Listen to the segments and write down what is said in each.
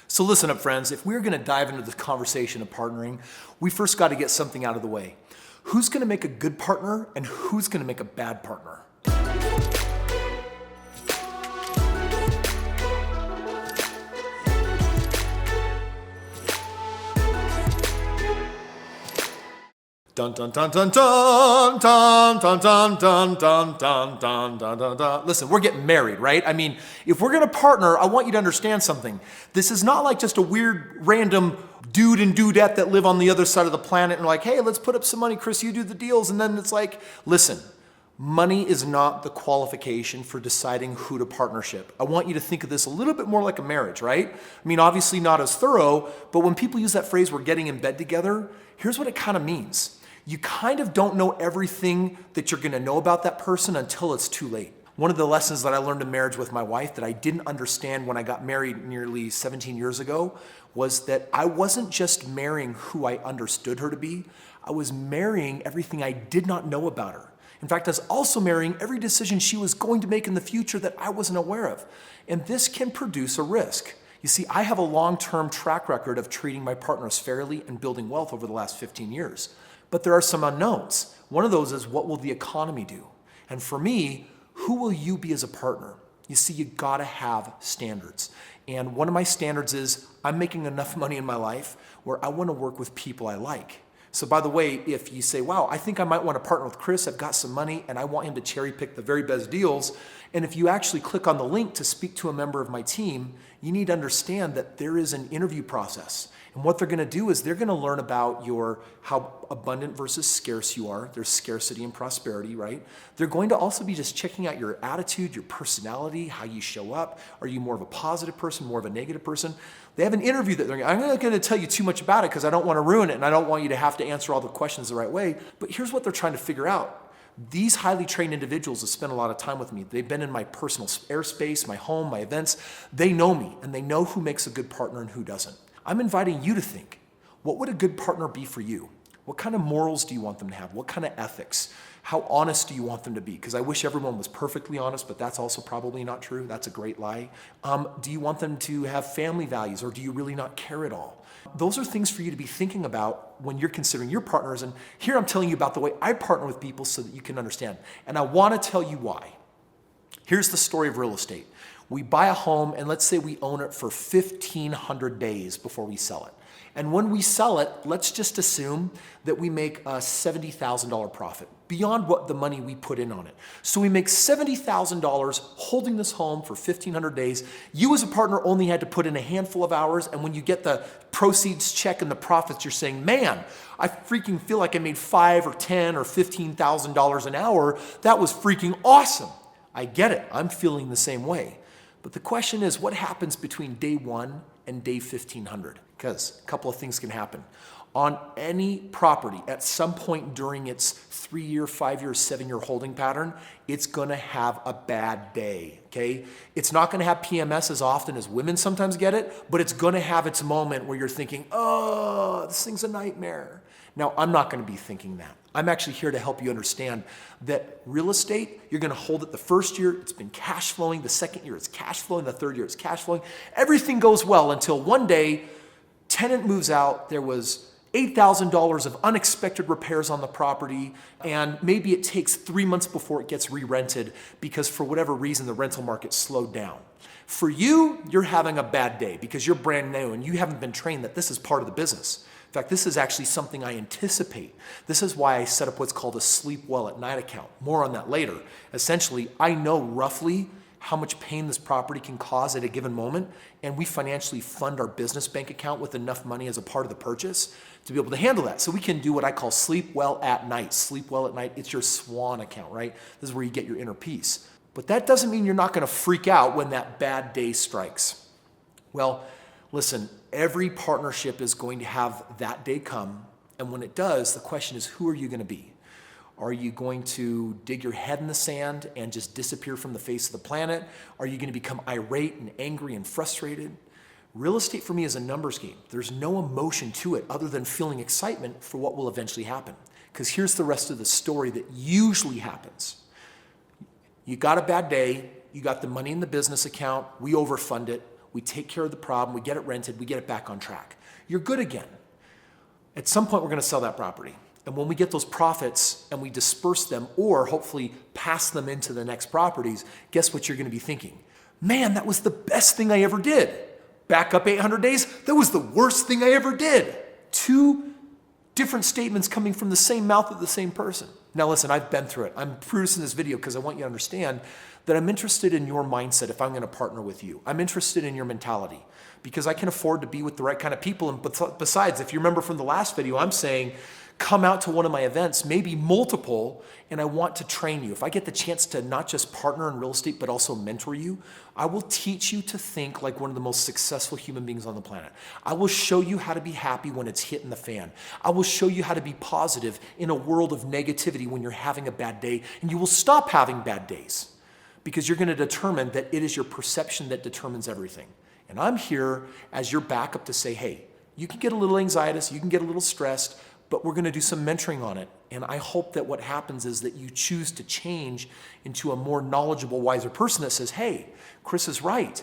So listen up, friends. If we're going to dive into this conversation of partnering, we first got to get something out of the way. Who's going to make a good partner and who's going to make a bad partner? Dun dun dun dun dun dun dun dun dun dun dun dun dun dun dun. Listen, we're getting married, right? I mean, if we're gonna partner, I want you to understand something. This is not like just a weird random dude and dudette that live on the other side of the planet and like, hey, let's put up some money, Kris, you do the deals. And then it's like, listen, money is not the qualification for deciding who to partnership. I want you to think of this a little bit more like a marriage, right? I mean, obviously not as thorough, but when people use that phrase, we're getting in bed together, here's what it kind of means. You kind of don't know everything that you're gonna know about that person until it's too late. One of the lessons that I learned in marriage with my wife that I didn't understand when I got married nearly 17 years ago was that I wasn't just marrying who I understood her to be, I was marrying everything I did not know about her. In fact, I was also marrying every decision she was going to make in the future that I wasn't aware of. And this can produce a risk. You see, I have a long-term track record of treating my partners fairly and building wealth over the last 15 years. But there are some unknowns. One of those is, what will the economy do? And for me, who will you be as a partner? You see, you gotta have standards. And one of my standards is, I'm making enough money in my life where I wanna work with people I like. So by the way, if you say, wow, I think I might wanna partner with Kris, I've got some money and I want him to cherry pick the very best deals. And if you actually click on the link to speak to a member of my team, you need to understand that there is an interview process. And what they're gonna do is they're gonna learn about how abundant versus scarce you are. There's scarcity and prosperity, right? They're going to also be just checking out your attitude, your personality, how you show up. Are you more of a positive person, more of a negative person? They have an interview that I'm not gonna tell you too much about it because I don't wanna ruin it and I don't want you to have to answer all the questions the right way. But here's what they're trying to figure out. These highly trained individuals have spent a lot of time with me. They've been in my personal airspace, my home, my events. They know me and they know who makes a good partner and who doesn't. I'm inviting you to think, what would a good partner be for you? What kind of morals do you want them to have? What kind of ethics? How honest do you want them to be? Because I wish everyone was perfectly honest, but that's also probably not true. That's a great lie. Do you want them to have family values, or do you really not care at all? Those are things for you to be thinking about when you're considering your partners. And here I'm telling you about the way I partner with people so that you can understand. And I want to tell you why. Here's the story of real estate. We buy a home and let's say we own it for 1,500 days before we sell it. And when we sell it, let's just assume that we make a $70,000 profit beyond what the money we put in on it. So we make $70,000 holding this home for 1,500 days. You as a partner only had to put in a handful of hours, and when you get the proceeds check and the profits, you're saying, man, I freaking feel like I made $5,000 or $10,000 or $15,000 an hour. That was freaking awesome. I get it. I'm feeling the same way. But the question is, what happens between day 1 and day 1,500? Because a couple of things can happen. On any property, at some point during its 3-year, 5-year, 7-year holding pattern, it's gonna have a bad day, okay? It's not gonna have PMS as often as women sometimes get it, but it's gonna have its moment where you're thinking, oh, this thing's a nightmare. Now, I'm not gonna be thinking that. I'm actually here to help you understand that real estate, you're gonna hold it the first year, it's been cash flowing, the second year it's cash flowing, the third year it's cash flowing. Everything goes well until one day, tenant moves out, there was $8,000 of unexpected repairs on the property, and maybe it takes 3 months before it gets re-rented because for whatever reason, the rental market slowed down. For you, you're having a bad day because you're brand new and you haven't been trained that this is part of the business. In fact, this is actually something I anticipate. This is why I set up what's called a sleep well at night account. More on that later. Essentially, I know roughly how much pain this property can cause at a given moment, and we financially fund our business bank account with enough money as a part of the purchase to be able to handle that. So we can do what I call sleep well at night. Sleep well at night, it's your swan account, right? This is where you get your inner peace. But that doesn't mean you're not gonna freak out when that bad day strikes. Well, listen, every partnership is going to have that day come, and when it does, the question is, who are you gonna be? Are you going to dig your head in the sand and just disappear from the face of the planet? Are you going to become irate and angry and frustrated? Real estate for me is a numbers game. There's no emotion to it other than feeling excitement for what will eventually happen. Because here's the rest of the story that usually happens. You got a bad day, you got the money in the business account, we overfund it, we take care of the problem, we get it rented, we get it back on track. You're good again. At some point, we're gonna sell that property. And when we get those profits and we disperse them or hopefully pass them into the next properties, guess what you're gonna be thinking? Man, that was the best thing I ever did. Back up 800 days, that was the worst thing I ever did. Two different statements coming from the same mouth of the same person. Now listen, I've been through it. I'm producing this video because I want you to understand that I'm interested in your mindset if I'm gonna partner with you. I'm interested in your mentality because I can afford to be with the right kind of people. And besides, if you remember from the last video, I'm saying, come out to one of my events, maybe multiple, and I want to train you. If I get the chance to not just partner in real estate, but also mentor you, I will teach you to think like one of the most successful human beings on the planet. I will show you how to be happy when it's hitting the fan. I will show you how to be positive in a world of negativity when you're having a bad day, and you will stop having bad days because you're gonna determine that it is your perception that determines everything. And I'm here as your backup to say, hey, you can get a little anxiety, you can get a little stressed, but we're gonna do some mentoring on it. And I hope that what happens is that you choose to change into a more knowledgeable, wiser person that says, hey, Kris is right.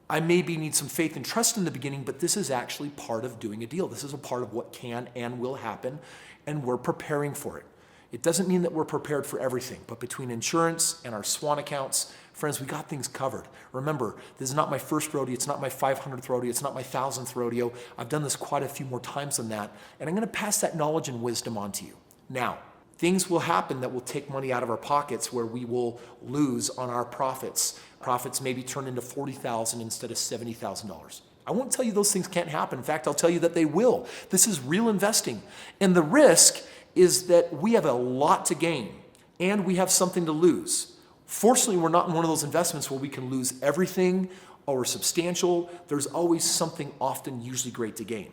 I maybe need some faith and trust in the beginning, but this is actually part of doing a deal. This is a part of what can and will happen, and we're preparing for it. It doesn't mean that we're prepared for everything, but between insurance and our SWAN accounts, friends, we got things covered. Remember, this is not my first rodeo, it's not my 500th rodeo, it's not my 1,000th rodeo. I've done this quite a few more times than that, and I'm gonna pass that knowledge and wisdom on to you. Now, things will happen that will take money out of our pockets where we will lose on our profits. Profits maybe turn into $40,000 instead of $70,000. I won't tell you those things can't happen. In fact, I'll tell you that they will. This is real investing. And the risk is that we have a lot to gain and we have something to lose. Fortunately, we're not in one of those investments where we can lose everything or substantial. There's always something often usually great to gain.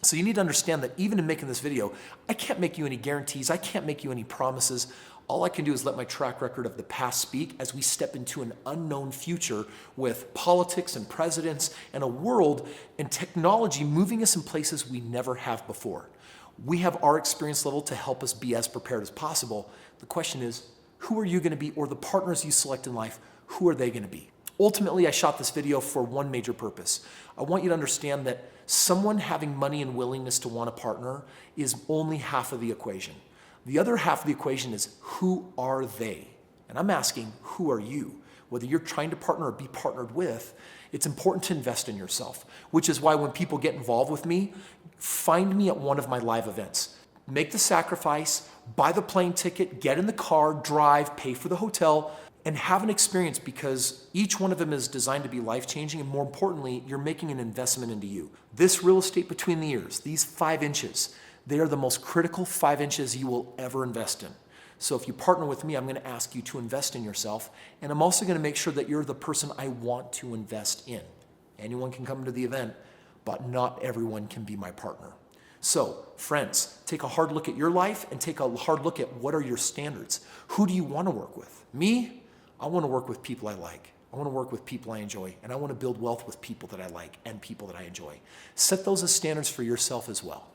So you need to understand that even in making this video, I can't make you any guarantees. I can't make you any promises. All I can do is let my track record of the past speak as we step into an unknown future with politics and presidents and a world and technology moving us in places we never have before. We have our experience level to help us be as prepared as possible. The question is, who are you going to be, or the partners you select in life, who are they going to be? Ultimately, I shot this video for one major purpose. I want you to understand that someone having money and willingness to want a partner is only half of the equation. The other half of the equation is, who are they? And I'm asking, who are you? Whether you're trying to partner or be partnered with, it's important to invest in yourself, which is why when people get involved with me, find me at one of my live events. Make the sacrifice, buy the plane ticket, get in the car, drive, pay for the hotel, and have an experience, because each one of them is designed to be life-changing, and more importantly, you're making an investment into you. This real estate between the ears, these 5 inches, they are the most critical 5 inches you will ever invest in. So if you partner with me, I'm going to ask you to invest in yourself, and I'm also going to make sure that you're the person I want to invest in. Anyone can come to the event, but not everyone can be my partner. So, friends, take a hard look at your life and take a hard look at what are your standards. Who do you want to work with? Me? I want to work with people I like. I want to work with people I enjoy, and I want to build wealth with people that I like and people that I enjoy. Set those as standards for yourself as well.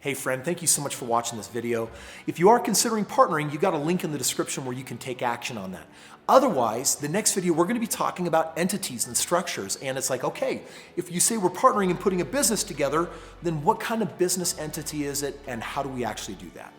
Hey friend, thank you so much for watching this video. If you are considering partnering, you got a link in the description where you can take action on that. Otherwise, the next video, we're going to be talking about entities and structures. And it's like, okay, if you say we're partnering and putting a business together, then what kind of business entity is it and how do we actually do that?